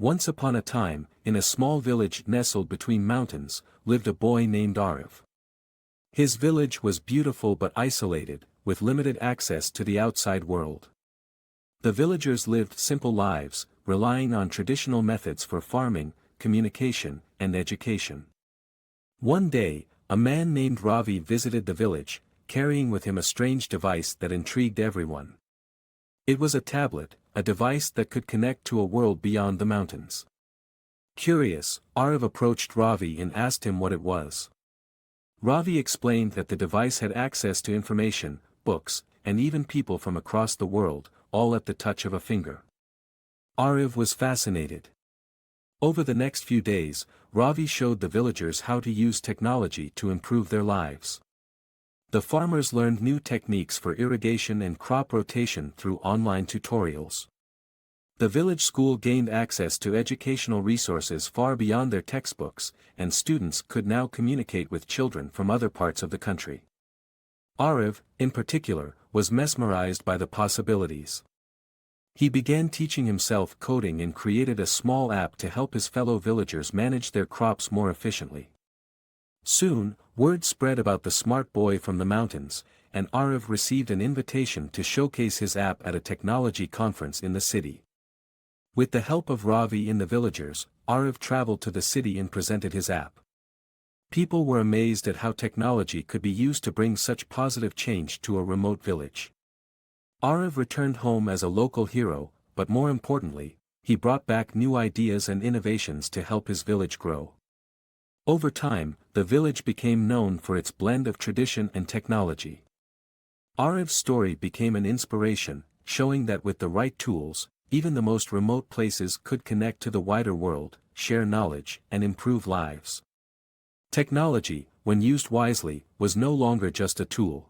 Once upon a time, in a small village nestled between mountains, lived a boy named Aarav. His village was beautiful but isolated, with limited access to the outside world. The villagers lived simple lives, relying on traditional methods for farming, communication, and education. One day, a man named Ravi visited the village, carrying with him a strange device that intrigued everyone. It was a tablet, a device that could connect to a world beyond the mountains. Curious, Aarav approached Ravi and asked him what it was. Ravi explained that the device had access to information, books, and even people from across the world, all at the touch of a finger. Aarav was fascinated. Over the next few days, Ravi showed the villagers how to use technology to improve their lives. The farmers learned new techniques for irrigation and crop rotation through online tutorials. The village school gained access to educational resources far beyond their textbooks, and students could now communicate with children from other parts of the country. Aarav, in particular, was mesmerized by the possibilities. He began teaching himself coding and created a small app to help his fellow villagers manage their crops more efficiently. Soon, word spread about the smart boy from the mountains, and Aarav received an invitation to showcase his app at a technology conference in the city. With the help of Ravi and the villagers, Aarav traveled to the city and presented his app. People were amazed at how technology could be used to bring such positive change to a remote village. Aarav returned home as a local hero, but more importantly, he brought back new ideas and innovations to help his village grow. Over time, the village became known for its blend of tradition and technology. Aarav's story became an inspiration, showing that with the right tools, even the most remote places could connect to the wider world, share knowledge, and improve lives. Technology, when used wisely, was no longer just a tool.